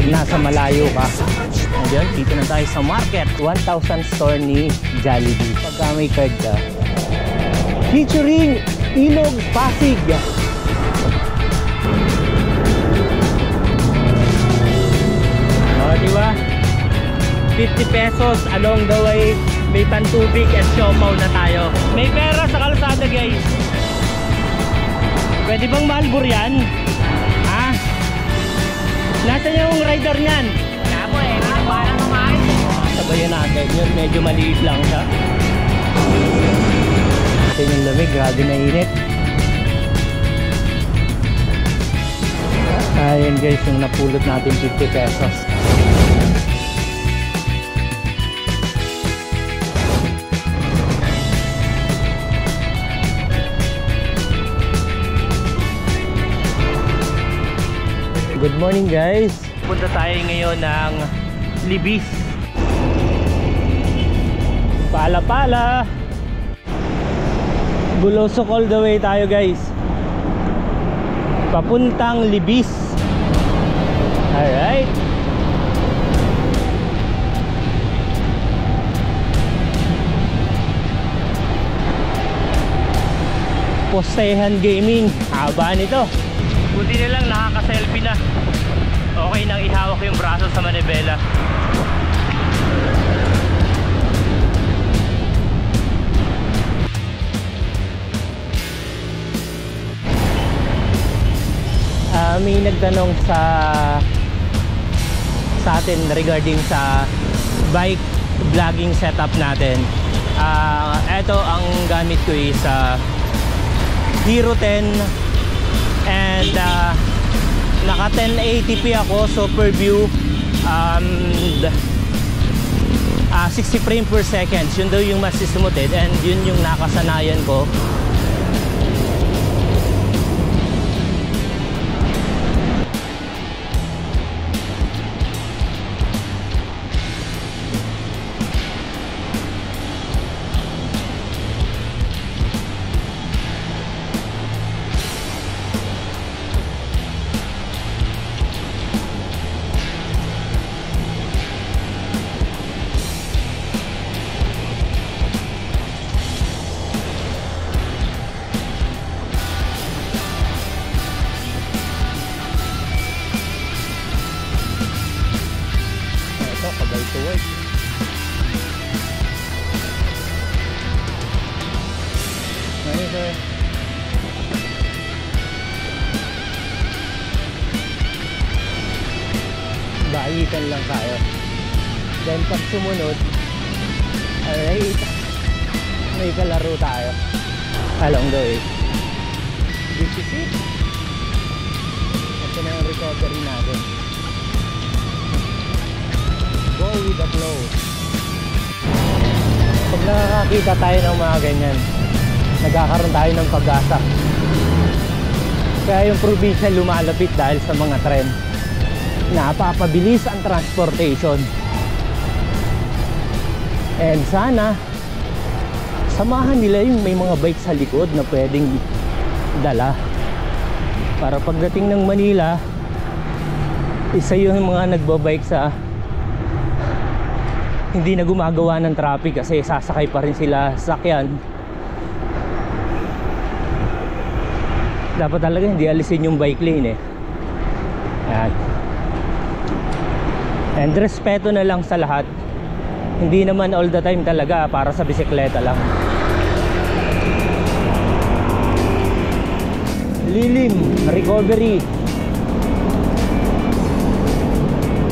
pag nasa malayo ka. Ayun, dito na tayo sa market. 1,000 store ni Jollibee. Pagka may card ka. Featuring Ilog Pasig. Diba? 50 pesos along the way. May pantubig at siopaw na tayo. May pera sa kalsada, guys. Pwede bang maalbur yan? Ha? Nasaan yung rider nyan? Kamo eh, parang kumain. Sabayan natin yun, medyo maliit lang siya. Ito yung lamig, grabe na init. Ayan guys, yung napulot natin 50 pesos. Good morning guys. Punta tayo ngayon ng Libis. Pala-pala. Bulosok all the way tayo guys. Papuntang Libis. Alright. Postehan Gaming. Haba nito. Buti na lang nakaka-selfie na. Okay nang ihawak yung braso sa manibela. May nagtanong sa atin regarding sa bike vlogging setup natin. Ito ang gamit ko is Hero 10 and naka 1080p ako, super view, 60 frame per second. Yun daw yung mas smooth and yun yung nakasanayan ko. To work. Ayun sir. Baitan lang tayo. Then pag sumunod, alright, may kalaro tayo along the way. This is it. Ito na yung recovery natin. Go with the flow. Pag nakakakita tayo ng mga ganyan, nagkakaroon tayo ng pag-asa. Kaya yung probinsya lumalapit dahil sa mga tren. Napapabilis ang transportation. And sana samahan nila yung may mga bike sa likod na pwedeng dala. Para pagdating ng Manila, isa yung mga nagbabike sa hindi na gumagawa ng traffic kasi sasakay pa rin sila sa sakyan. Dapat talaga hindi alisin yung bike lane eh. Yan. And respeto na lang sa lahat. Hindi naman all the time talaga para sa bisikleta lang. Lilim, recovery.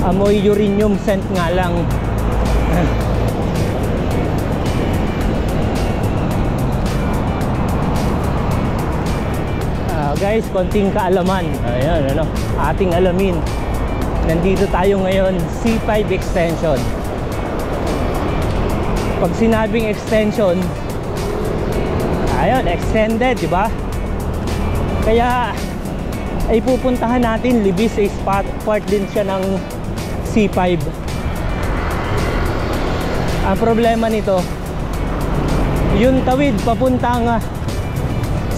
Amoy uranium scent nga lang. Guys, konting kaalaman. Ayan, ano, ating alamin. Nandito tayo ngayon, C5 extension. Pag sinabing extension, ayun, extended, di ba? Kaya ay pupuntahan natin Libis, is part din siya ng C5. Ang problema nito, yung tawid papuntang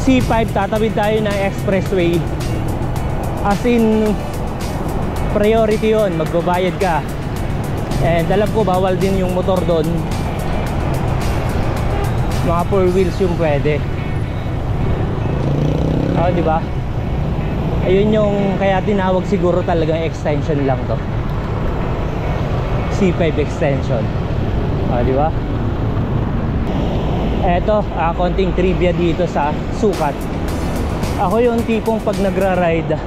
C5, tatawid tayo ng expressway. As in, priority yon, magbabayad ka. And alam ko bawal din yung motor doon, mga 4 wheels yung pwede. Di ba? Ayun yung kaya tinawag siguro talagang extension lang to, C5 extension. Di ba? Eto, konting trivia dito sa sukat. Ako yung tipong pag nagra-ride,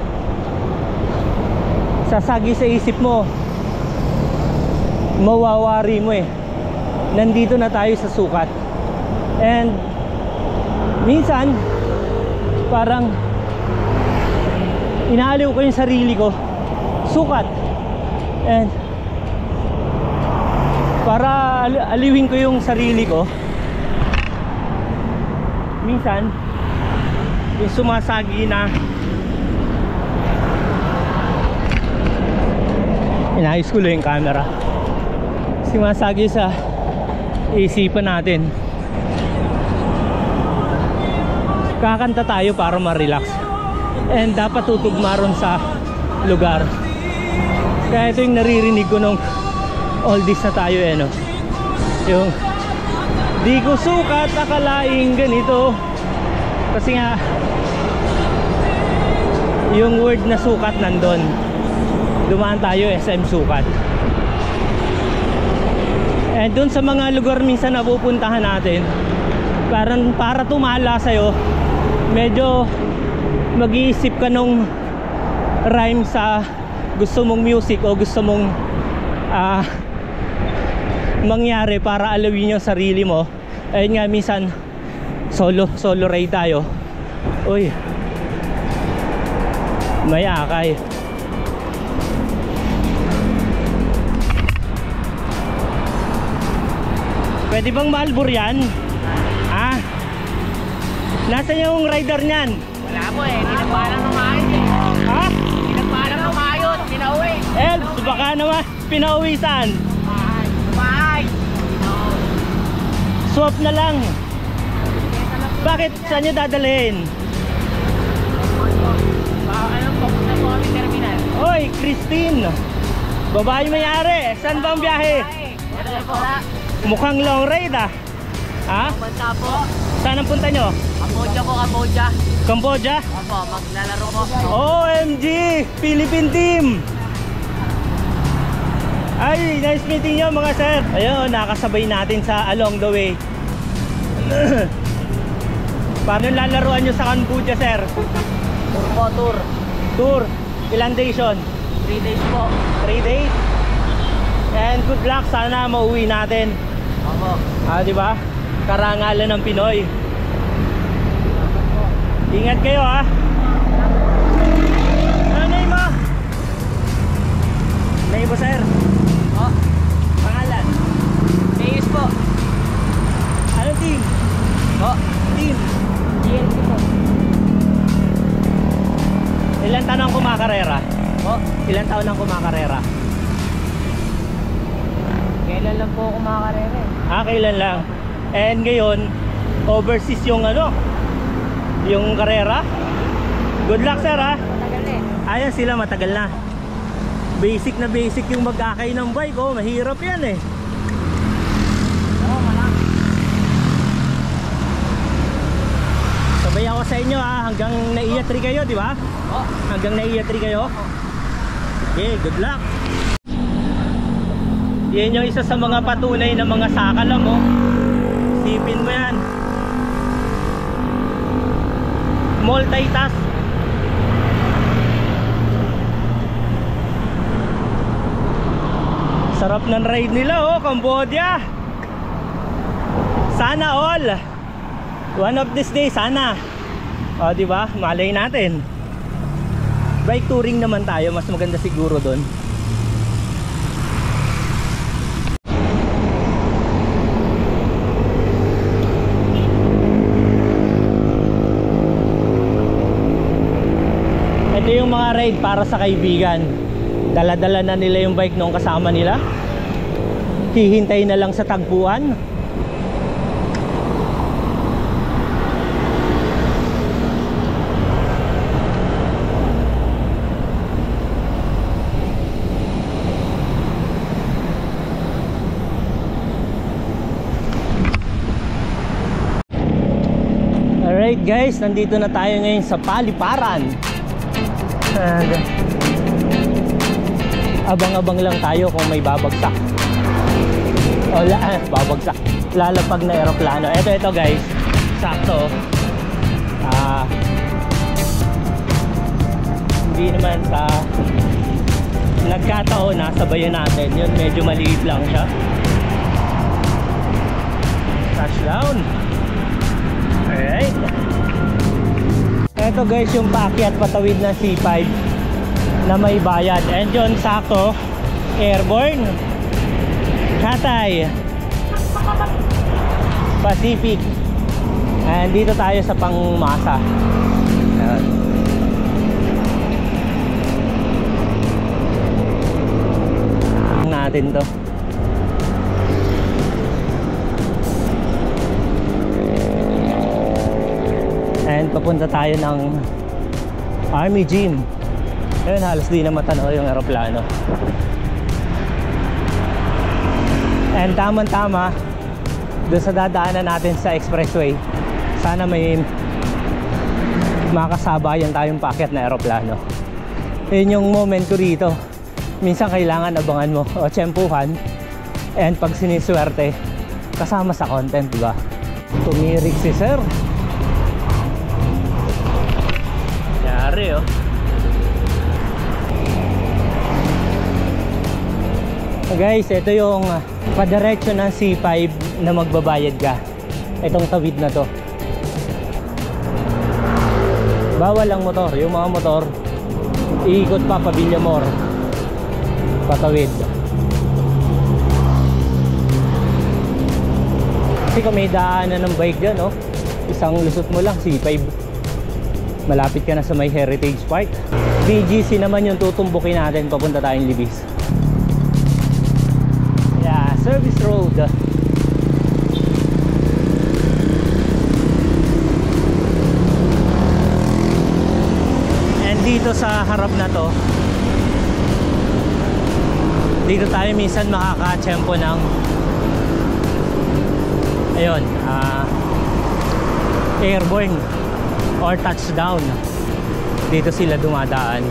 sasagi sa isip mo, mawawari mo nandito na tayo sa sukat. And minsan parang inaaliw ko yung sarili ko, sukat. And para aliwin ko yung sarili ko, minsan yung sumasagi na, inayos ko lang yung camera, sumasagi sa isipan natin, kakanta tayo para ma-relax. And dapat tutugma ron sa lugar. Kaya ito yung naririnig ko nung oldies na tayo yung di ko sukat akalaing ganito. Kasi nga yung word na sukat nandun. Dumaan tayo SM Sukat. And dun sa mga lugar minsan na pupuntahan natin, parang para tumala sa'yo, medyo mag-iisip ka nung rhyme sa gusto mong music o gusto mong mangyari para alawin yung sarili mo. Ayun nga, minsan solo ride tayo. Uy, may akay. Pwede bang maalbur yan? Nasaan yung rider niyan? Wala po hindi nagpaalam ng maayos Ha? Hindi nagpaalam ng maayos, pinauwi. Baka naman, pinauwi saan? Bahay. Swap na lang. Bakit? Saan nyo dadalhin? Anong papunta po kami terminal? Oy, Christine, babae may-ari. Saan ba ang biyahe? Wala po. Mukhang long ride Punta po. Saan ang punta nyo? Cambodia po, Cambodia. Cambodia? Opo, maglalaro po. OMG! Philippine team! Ay, nice meeting nyo mga sir. Ayun, nakasabay natin sa along the way. Paano lalaruan nyo sa Cambodia, sir? Tour po, tour. Tour? Ilan days yun? 3 days po. 3 days? And good luck, sana mauwi natin. Opo. Diba? Karangalan ng Pinoy. Ingat kayo Nanay mo? Nanay mo, sir? Pangalan? Mayos po. Anong team? Team? GNC po. Ilan taon ang kumakarera? Ilan taon ang kumakarera? Kailan lang po ako makakarere? Kailan lang? And ngayon, overseas yung yung karera. Good luck, sir Matagal Ayan sila, matagal na. Basic na basic yung mag-akay ng bike. Mahirap yan malaki. Sabay ako sa inyo hanggang naiya 3 kayo, di ba? Hanggang naiya 3 kayo. Okay, good luck. Yan yung isa sa mga patunay ng mga sakalam Sipin mo yan. Multitask. Sarap ng ride nila Cambodia. Sana all. One of these days, sana. Diba? Malay natin. Bike touring naman tayo. Mas maganda siguro doon. Ito yung mga ride para sa kaibigan. Dala-dala na nila yung bike nung kasama nila. Hihintay na lang sa tagpuan. Alright guys, nandito na tayo ngayon sa Paliparan. And abang-abang lang tayo kung may babagsak. O babagsak, lalapag na eroplano. Ito guys, sakto. Hindi naman sa nagkataon na sabayan natin. Yun, medyo maliit lang siya. Touchdown. Alright. Ito guys yung paakyat patawid na C5 na may bayad. And yun, sakto, airborne. Cathay Pacific. And dito tayo sa Pangmasa. Ayan. Natin to. And papunta tayo ng Army Gym. Ayun, halos di na matanaw yung aeroplano. And tamang-tama doon sa dadaanan natin sa expressway. Sana may makasabayan tayong paakyat na aeroplano. Yun yung moment ko rito. Minsan kailangan abangan mo o tsempuhan. And pag siniswerte, kasama sa content, diba? Tumirik si sir. Yari oh. Guys, ito yung padiretso ng C5 na magbabayad ka. Itong tawid na to. Bawal ang motor. Yung mga motor, iikot pa pa Villamor. Patawid. Kasi kung may daanan ng bike dyan, oh, isang lusot mo lang, C5. Malapit ka na sa may Heritage Park. BGC naman yung tutumbukin natin papunta tayong Libis. Yeah, service road. And dito sa harap na to, dito tayo minsan makaka-tsempo ng ayun, airborne or touchdown. Dito sila dumadaan.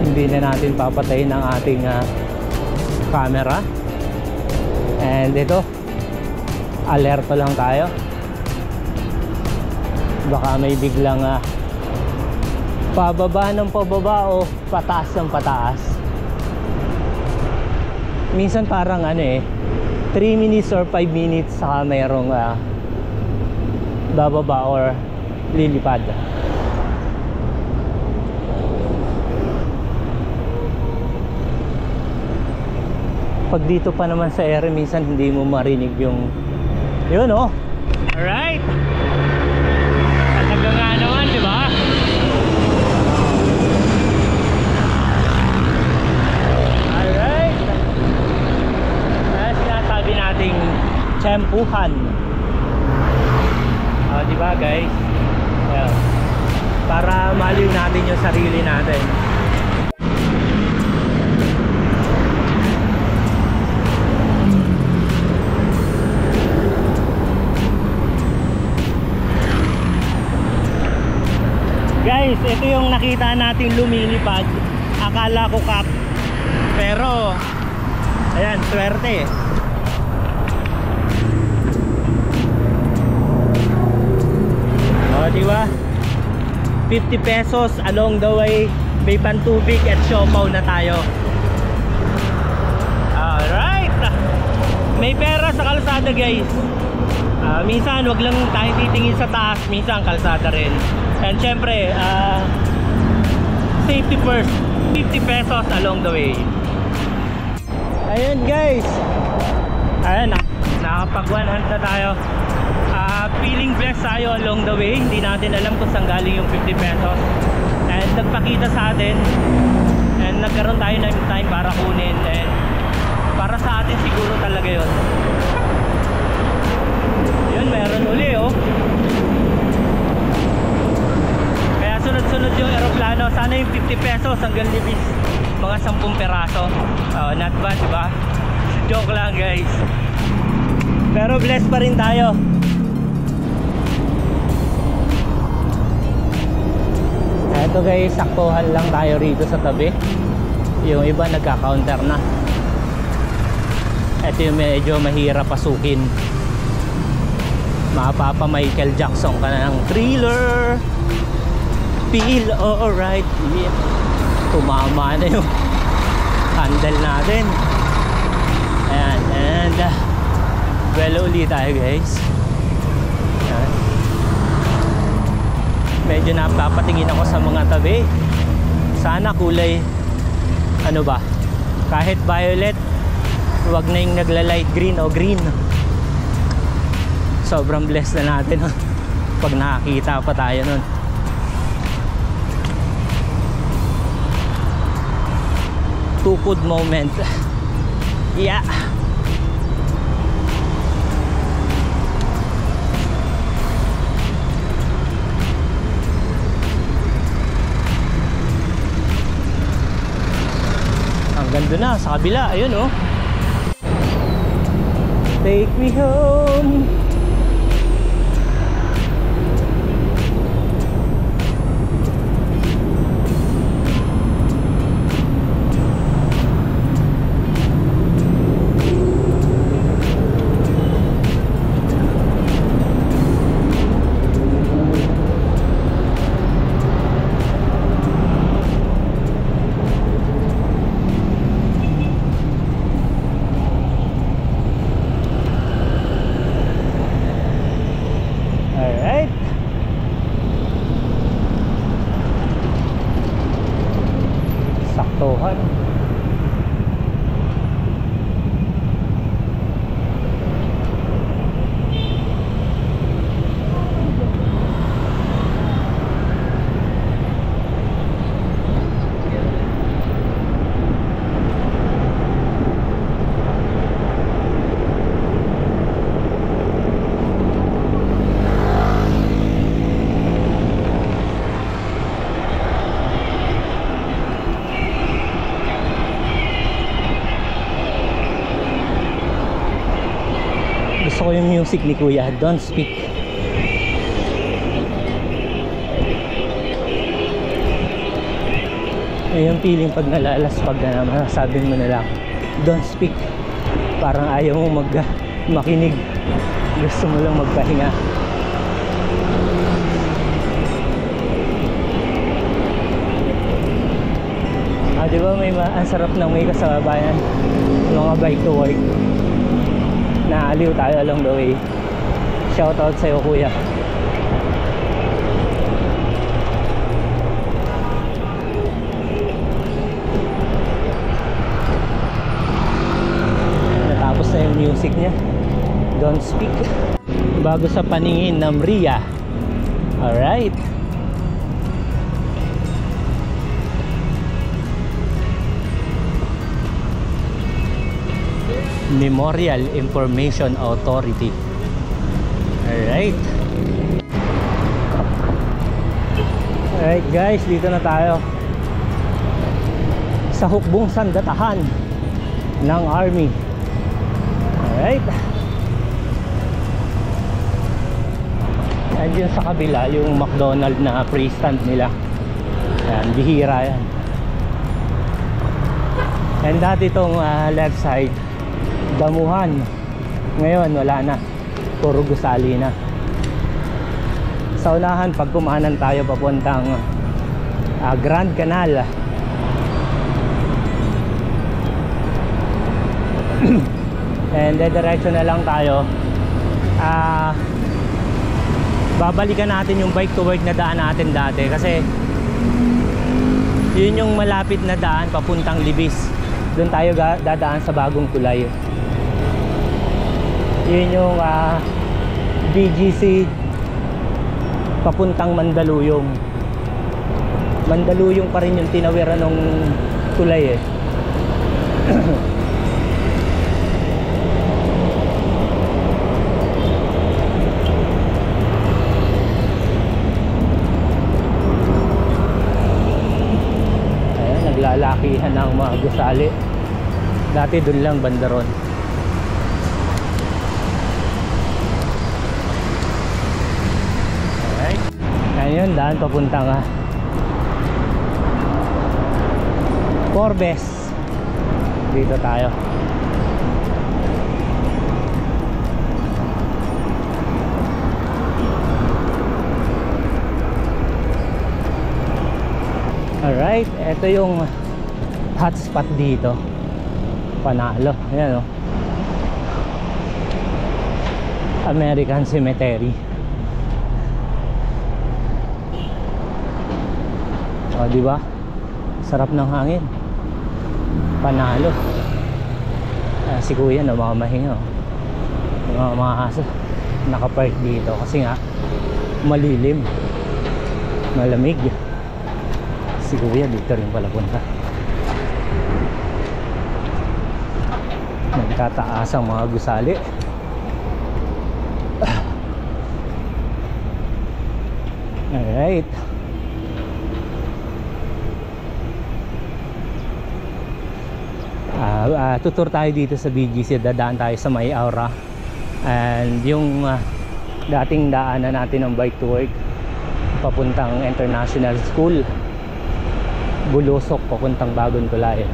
Hindi na natin papatayin ang ating camera. And ito, alerto lang tayo. Baka may biglang pababa ng pababa o pataas ng pataas. Minsan parang 3 minutes or 5 minutes saka mayroong bababa or lilipad. Pag dito pa naman sa area, minsan hindi mo marinig yung yun oh. Alright, talaga nga naman, di ba? Nating tsempuhan. Di ba guys? Ayan. Para maliw natin yung sarili natin. Guys, ito yung nakita nating lumilipad. Akala ko kap. Pero ayan, swerte. Diba? 50 pesos along the way. May pantubig at siopaw na tayo. Alright, may pera sa kalsada guys. Minsan wag lang tayo titingin sa taas, minsan kalsada rin. And syempre safety first. 50 pesos along the way. Ayun guys, ayun, nakapag 100 na tayo. Feeling blessed tayo along the way. Hindi natin alam kung saan galing yung 50 pesos. And nagpakita sa atin. And nagkaroon tayo ng time para kunin. And para sa atin siguro talaga yun. Yun, meron uli oh. Kaya sunod-sunod yung aeroplano. Sana yung 50 pesos hanggang Libis. Mga 10 peraso. Not bad, diba? Joke lang guys. Pero blessed pa rin tayo. Ito guys, saktuhan lang tayo rito sa tabi. Yung iba nagka-counter na. Ito yung medyo mahirap pasukin. Mapapa Michael Jackson ka na ng Thriller. Feel alright. Yeah. Tumama na yung handle natin. Ayan, and well ulit tayo guys. Ayan. Medyo napapatingin ako sa mga tabi. Sana kulay ano ba, kahit violet, wag na yung nagla-light green o green. Sobrang blessed na natin pag nakakita pa tayo nun. Tukod moment. Yeah. Ganda na sa kabila, ayun oh. Take me home. Saktuhan. Gusto ko yung music ni Kuya, Don't Speak. Yung feeling pag nalalaspag na naman, sabihin mo na lang, Don't Speak. Parang ayaw mo makinig. Gusto mo lang magpahinga. Di ba ang sarap ng may kasabayan, mga bike to work. Naaliw tayo along the way. Shout out sa'yo kuya. Natapos na yung music niya, Don't Speak. Bago sa paningin ng Ria. Alright. Memorial Information Authority. Alright. Alright guys, dito na tayo sa hukbong sandatahan ng Army. Alright. Andiyan sa kabila yung McDonald's na freestand nila. Ayan, bihira yan. And dati itong left side damuhan. Ngayon wala na, puro gusali na. Sa unahan pag kumanan tayo papuntang Grand Canal. And diretso na lang tayo. Babalikan natin yung bike to work na daan natin dati, kasi yun yung malapit na daan papuntang Libis. Doon tayo dadaan sa bagong tulay. Yun yung BGC papuntang Mandaluyong. Mandaluyong pa rin yung tinawiran ng tulay eh. Ayan, naglalakihan ng mga gusali. Dati dun lang bandaron. Alright. Ayun, daan papunta nga Forbes. Dito tayo. Alright, ito yung hotspot dito. Panalo. Ayan o. American Cemetery. O, diba? Sarap ng hangin. Panalo. Si kuya namamahinga. Mga aso nakapark dito kasi nga malilim, malamig. Si kuya dito rin pala punta. Nagtataas ang mga gusali. Alright. Tutur tayo dito sa BGC. Dadaan tayo sa May Aura. And yung dating daanan natin ng bike to work papuntang International School, Bulusok papuntang Bagong Tulay.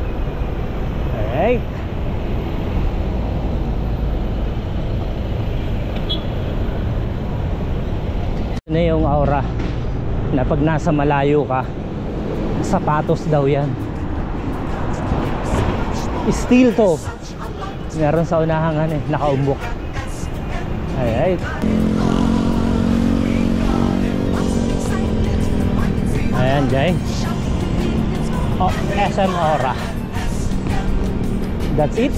Alright. Na yung aura na pag nasa malayo ka, sapatos daw yan. Steel to. Meron sa unahan nakaumbok. Alright. Ayan guys. Oh, SM Aura. That's it.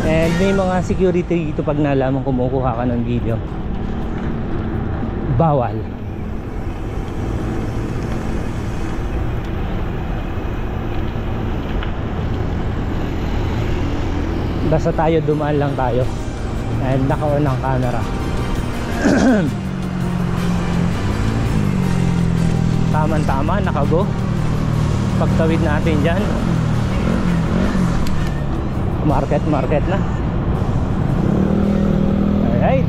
And may mga security dito pag nalaman kumukuha ka ng video. Bawal. Basta tayo dumaan lang tayo. And naka-on ang camera. Tama-tama, nakago. Pagtawid natin dyan, market na. Alright.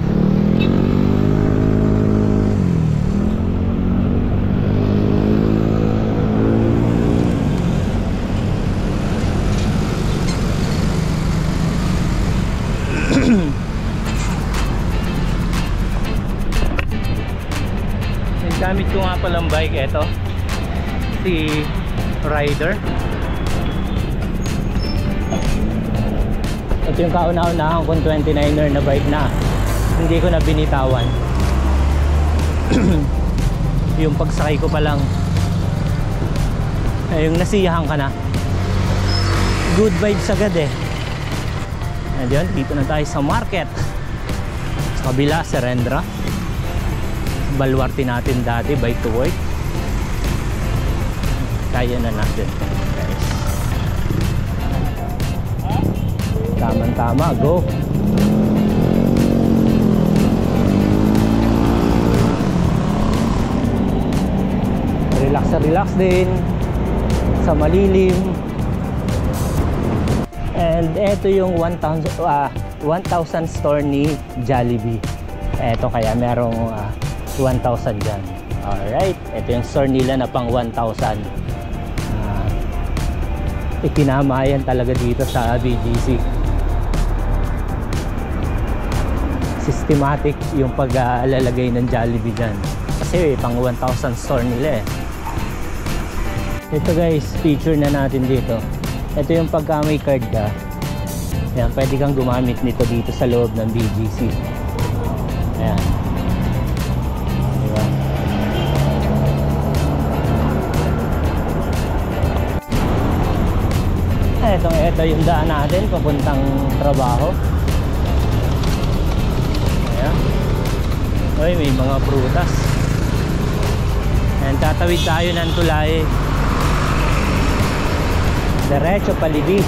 Yung gamit ko nga palang bike, eto si Rider. Ito yung kauna-unahan kong 29er na bike na hindi ko na binitawan. Yung pagsakay ko pa lang yung nasiyahan ka na, good vibes agad eh. And yun, dito na tayo sa market. Sa kabila, Serendra. Baluarte natin dati, bike to work. Kaya na natin guys. Tama-tama, go. Relax din sa malilim. And eto yung 1,000 store ni Jollibee. Eto kaya merong 1,000 dyan. Alright, eto yung store nila na pang 1,000. Itinamayan talaga dito sa BGC. Systematic yung pag-alalagay ng Jollibee dyan. Kasi pang 1,000 store nila eh. Ito guys, feature na natin dito. Ito yung pagka may card ka, ayan, pwede kang gumamit nito dito sa loob ng BGC. Ayan. Diba? Ito yung daan natin papuntang trabaho. Ayan. Uy, may mga prutas. Ayan, tatawid tayo ng tulay. Diretso palibis.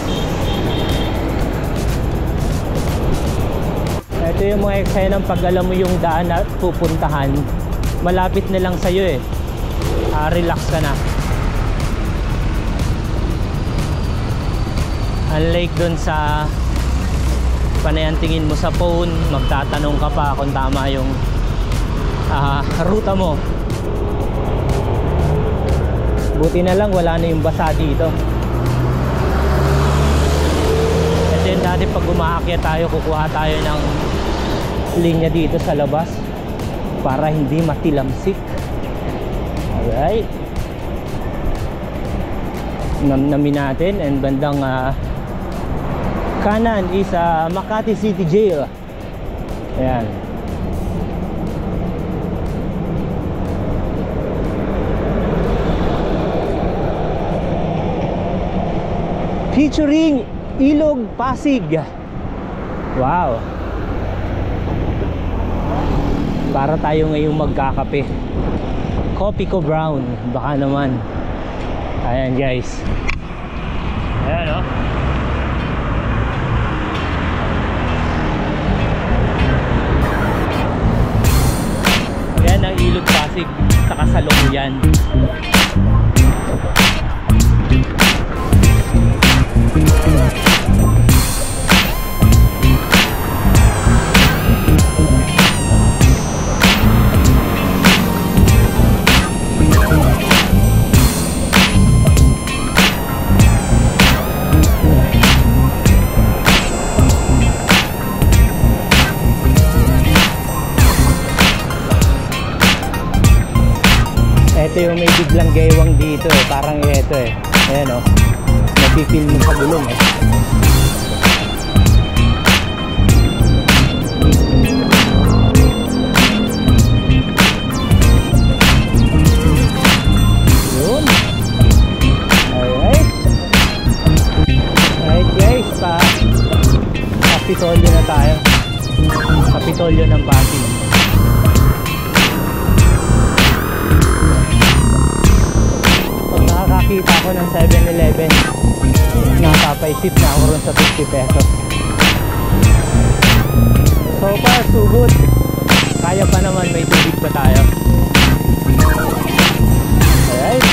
Ito yung mga eksenang pag alam mo yung daan na pupuntahan, malapit na lang sa'yo eh. Relax ka na. Unlike dun sa panayan tingin mo sa phone, magtatanong ka pa kung tama yung ruta mo. Buti na lang wala na yung basa dito. And then dati pag umaakyat tayo, kukuha tayo ng linya dito sa labas para hindi matilamsik. Alright, namnamin natin. And bandang kanan is Makati City Jail. Ayan. Featuring Ilog Pasig. Wow. Para tayo ngayong magkakape. Coffee ko brown. Baka naman. Ayan guys. Ayan oh. Ayan ang Ilog Pasig sa kasalukuyan. Ito yung may biglang gaywang dito eh. Parang ito eh. Ayan o. Napipil mo sa gulong eh. Yun. Alright. Alright guys. Kapitolyo na tayo. Kapitolyo ng Pasig. Nakakita ko ng 7-Eleven, napapaisip na ako ron sa 50 pesos. So far so good. Kaya pa naman, may tubig pa tayo. Alright.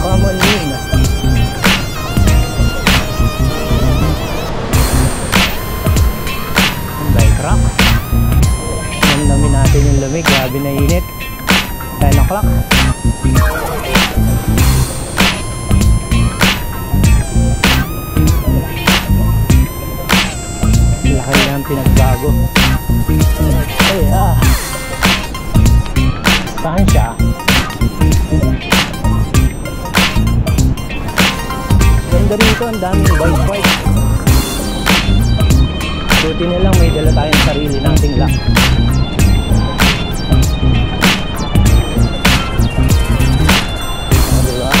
Common name. Bike rack. Namnamin natin yung lamig. Grabe na init. 10 o'clock. Laki na ang pinagbago. Ay saan siya? Ganda rito, ang daming bike. Buti na lang may dala tayong sarili nating lock. Diba?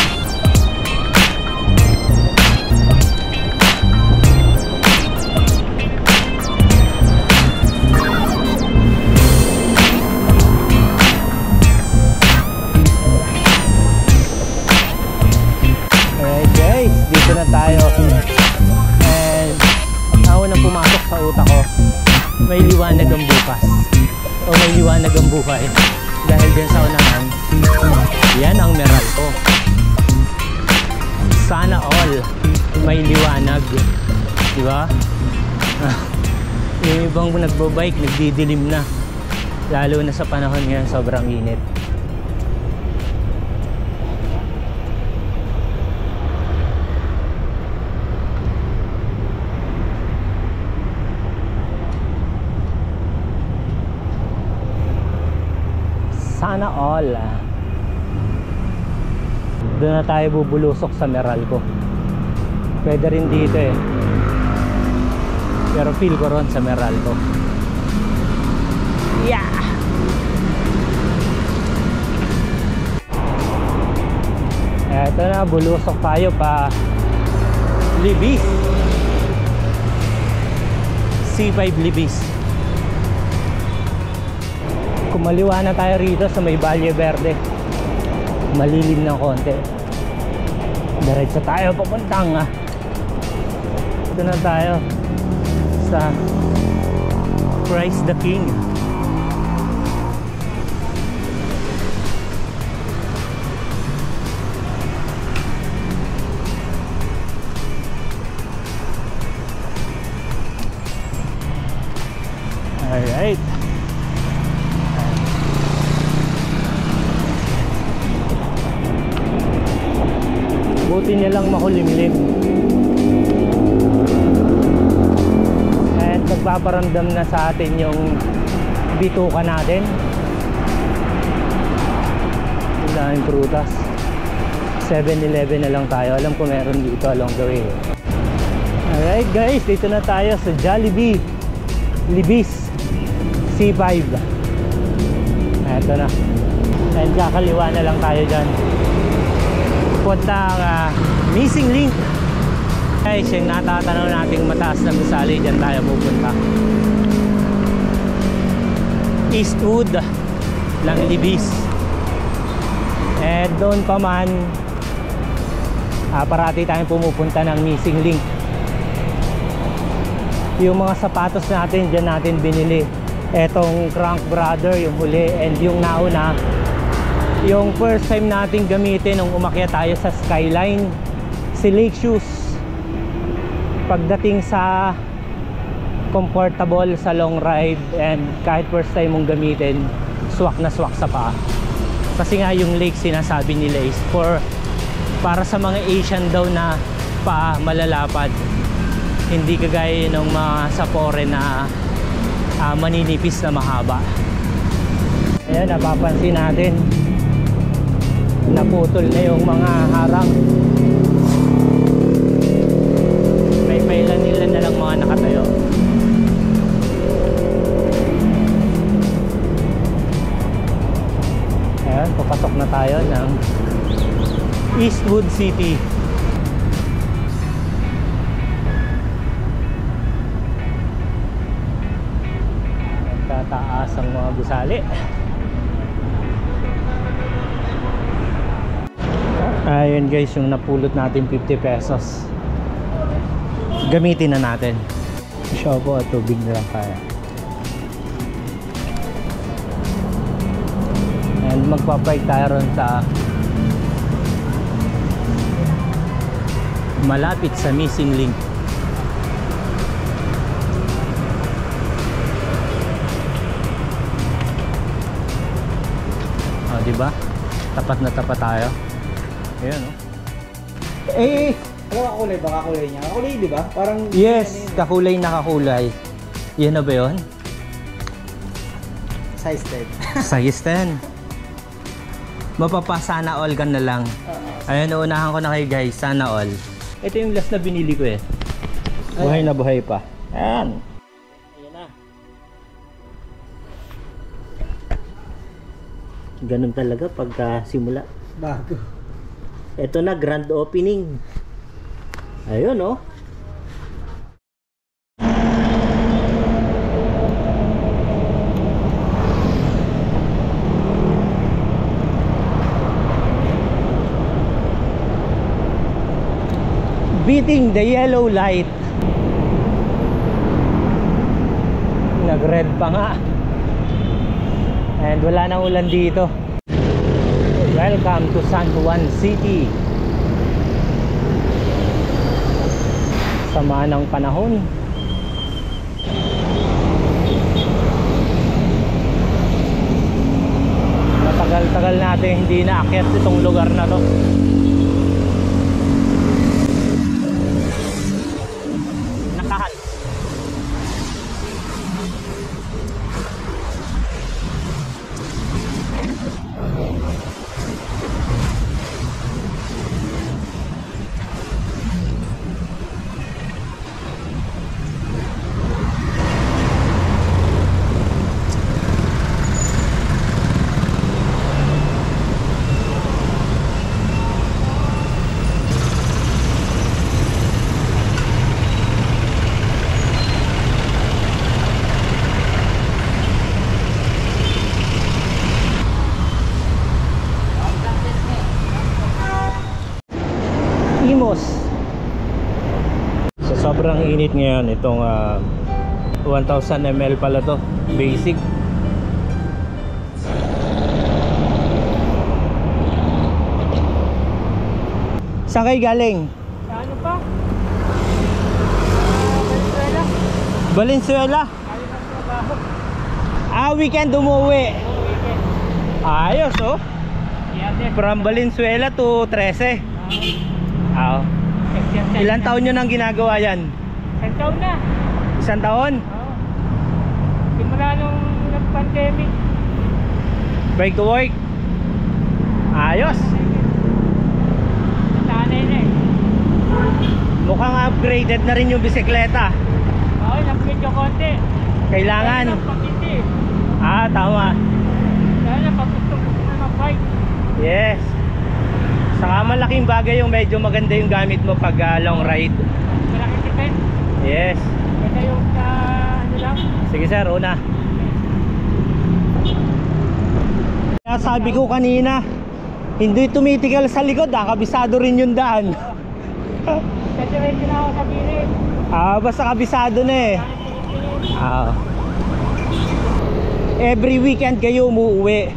Dito na tayo. And ang unang pumasok sa utak ko, may liwanag ang bukas o may liwanag ang buhay. Dahil din sa unahan, yan ang Meralco. Sana all may liwanag, diba? Yung ibang nagbabike, nagdidilim na, lalo na sa panahon ngayon, sobrang init. Sana all. Doon na tayo bubulusok sa Meralco. Pwede rin dito eh, pero feel ko ron sa Meralco. Yeah! Eto na, bulusok tayo pa Libis, C5 Libis. Kumaliwa na tayo rito sa may Valle Verde. Malilim ng konti. Diretso tayo papuntang Ito na tayo sa Christ the King. Alright. Buti niya lang makulimlim. And nagpaparamdam na sa atin yung bituka natin. Yung daming prutas. 7-Eleven na lang tayo. Alam ko meron dito along the way. Alright guys, dito na tayo sa Jollibee Libis C5. Eto na. And kakaliwa na lang tayo dyan. Puntang Missing Link. Guys, yung natatanaw nating mataas na gusali, dyan tayo pupunta. Eastwood ng Libis. And doon pa man parati tayong pumupunta ng Missing Link. Yung mga sapatos natin, dyan natin binili. Etong Crank Brother, yung huli. And yung nauna, yung first time nating gamitin nung umakyat tayo sa Skyline, si Lake Shoes. Pagdating sa comfortable sa long ride and kahit first time mong gamitin, swak na swak sa paa. Kasi nga yung Lake sinasabi nila is para sa mga Asian daw na paa malalapad. Hindi kagaya ng mga sa foreign na maninipis na mahaba. Ayan, napapansin natin naputol na yung mga harang. May pailan-ilan na lang mga nakatayo. Ayan, papasok na tayo ng Eastwood City. Tataas ang mga gusali. Ayun guys, yung napulot natin 50 pesos. Gamitin na natin. Shopo at tubig na lang kaya. And magpa-park tayo ron sa malapit sa Missing Link. Diba? Tapat na tapat tayo. Ayan, oh. Ano kakulay ba? Kakulay niya? Kakulay, di ba? Parang... Yes, kakulay na kakulay. Yan na ba yun? Size 10. Size 10. Mapapasana all ka na lang. Ayan, uunahan ko na kayo guys. Sana all. Ito yung last na binili ko eh. Buhay na buhay pa. Ayan. Ayan na. Ganun talaga pagka simula. Bago. Ito na, grand opening. Ayun, oh. Beating the yellow light. Nag-red pa nga. And wala nang ulan dito. Welcome to San Juan City. Sama ng panahon. Matagal-tagal natin hindi naakyat itong lugar na to. Nakahan. Mainit ngayon itong 1000 ml pala to, basic. Saan kayo galing? Sa ano pa? Venezuela. Valenzuela? Galing ng trabaho. Weekend umuwi. Weekend. Ayos oh. Yan. From Valenzuela to 13. Ilan taon nyo nang ginagawa yan? 10 taon na. Isang taon? Oo. Simula nung nag-pandemic. Break to work? Ayos. Sanay na eh. Mukhang upgraded na rin yung bisikleta. Oo, nag-upgrade yung konti. Kailangan. Dahil lang pag hindi. Tama. Dahil lang pag gusto na mag-bike. Yes. Saka malaking bagay yung medyo maganda yung gamit mo pag long ride. Malaking tipid. Yes. Ito yung ano lang. Sige sir, una. Kaya sabi ko kanina, hindi tumitigal sa likod, kabisado rin yung daan. Kasi ready na ako sa gilid. Basta kabisado na eh. Every weekend kayo umuwi.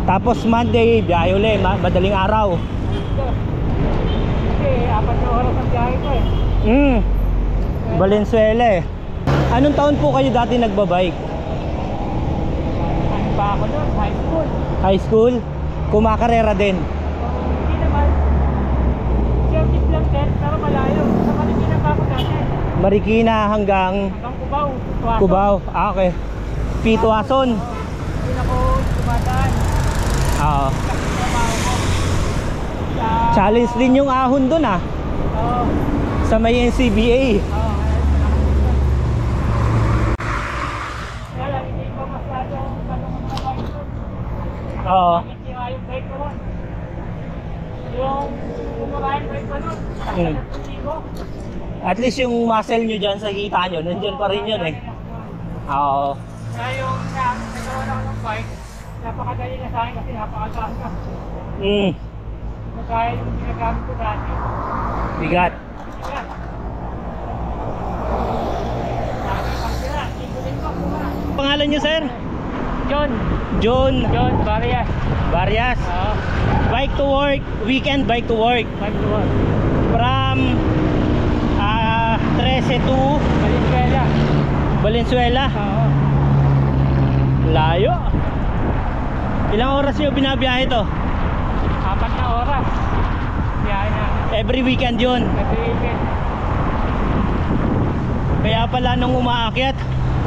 Tapos Monday, biyahe ulit, madaling araw. Kasi 4 na oras ang biyahe ko eh. Valenzuela eh. Anong taon po kayo dati nagbabike? Ano pa ako doon? High school. High school? Kumakarera din? Hindi naman. Service lang din, pero malayo. Sa Marikina pa ako dati. Marikina hanggang Hanggang Cubao. Cubao? Okay. Pituason? Hindi na ako tumadaan. Oo. Kasi trabaho ko. Challenge din yung ahon dun Oo. sa may NCBA. Oo. Kaya lang, hindi ko masyado ganun ang trabaho ko. Oo. Hindi nga yung break ko nun. Yung kumakain break ko nun. Hindi ko. At least yung muscle nyo dyan sa hita nyo, nandyan pa rin yun eh. Oo. Kaya yung nagawa na ako ng bike, napakadali na sa akin kasi napakataas na. Kaya yung ginagamit ko dati. Bigat. Yan. Dami pang sila, ikutin ko muna. Pangalan nyo sir? John Barrias. Barrias. Oo. Bike to work, weekend bike to work. Bike to work. From 13 to Valenzuela. Oo. Layo. Ilang oras nyo binabiyahe to? 4 na oras. Biyahe namin. Every weekend yun. Every weekend. Kaya pala nung umaakyat,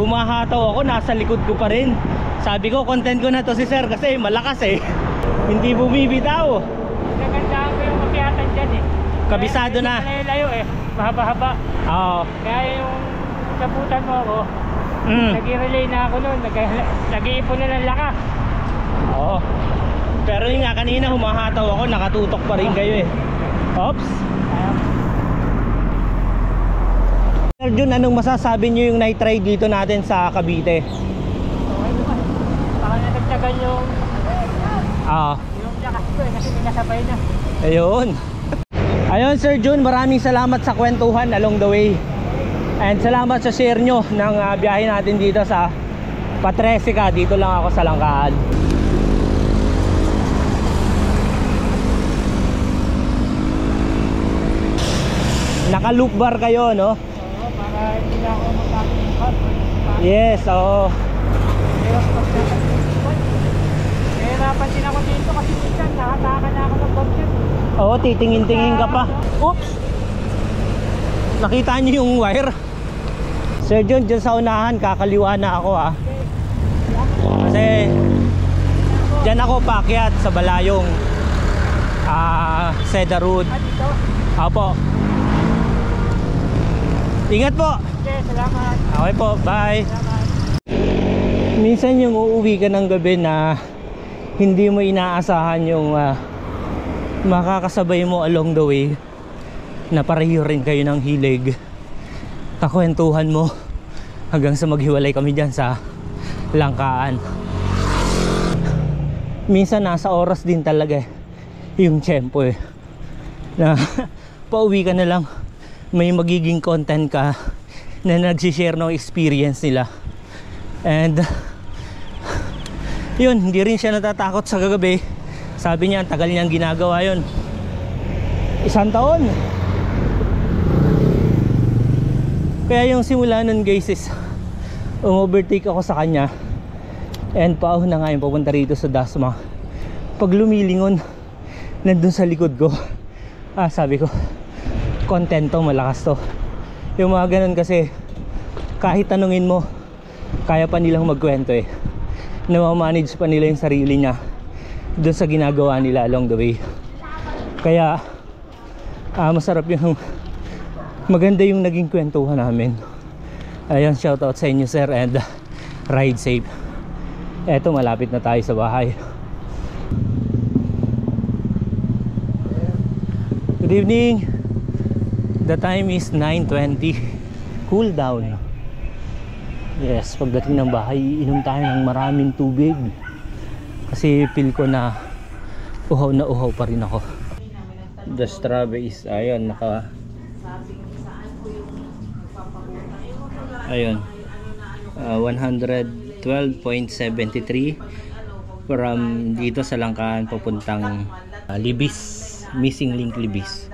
humahataw ako, nasa likod ko pa rin. Sabi ko, content ko na to si sir kasi malakas eh. Hindi bumibitaw. Nagandaan ko yung makyatan dyan eh. Kabisado na. Layo eh. Mahaba-haba. Oo. Kaya yung sabutan mo ako, nag-relay na ako noon. Nag-iipon na ng lakas. Oo. Pero yun nga, kanina humahataw ako, nakatutok pa rin kayo eh. Oops. Sir Jun, anong masasabi nyo yung night ride dito natin sa Cavite? Okay naman. Baka na nagtagal yung lakas ko eh, kasi minasabay na. Ayun. Ayun Sir Jun, maraming salamat sa kwentuhan along the way. And salamat sa share nyo ng biyahe natin dito sa Patresica. Dito lang ako sa Langkaan. Naka-loop bar kayo, no? Oo, para hindi na ako magkakalimutan. Yes, oo. Nahirapan din ako dito kasi minsan nakataka na ako ng budget. Oo, titingin-tingin ka pa. Oops! Nakita niyo yung wire? Sir John, dyan sa unahan, kakaliwa na ako Kasi dyan ako paakyat sa Balayong Cedar Road. Dito? Opo. Ingat po. Okay, salamat. Okay po, bye. Salamat. Minsan yung uuwi ka ng gabi na hindi mo inaasahan yung makakasabay mo along the way na pareho rin kayo ng hilig, kakwentuhan mo hanggang sa maghiwalay kami dyan sa Langkaan. Minsan nasa oras din talaga yung tiyempo na pauwi ka na lang may magiging content ka na nagsishare ng experience nila. And yun, hindi rin siya natatakot sa kagabi. Sabi niya, tagal niyang ginagawa yun, 1 taon. Kaya yung simula nun guys is overtake ako sa kanya, and paahon na nga yung papunta rito sa Dasma. Pag lumilingon, nandun sa likod ko, sabi ko, content to, malakas to. Yung mga ganun kasi, kahit tanungin mo, kaya pa nilang magkwento eh. Namamanage pa nila yung sarili niya dun sa ginagawa nila along the way. Kaya masarap yung, maganda yung naging kwentuhan namin. Ayun, shoutout sa inyo sir, and ride safe. Eto, malapit na tayo sa bahay. Good evening. The time is 9:20. Cool down. Yes, pagdating ng bahay, inom tayo ng maraming tubig. Kasi feel ko na uhaw pa rin ako. The strawberries, ayun, ayun, 112.73 from dito sa Langkaan papuntang Libis, Missing Link Libis.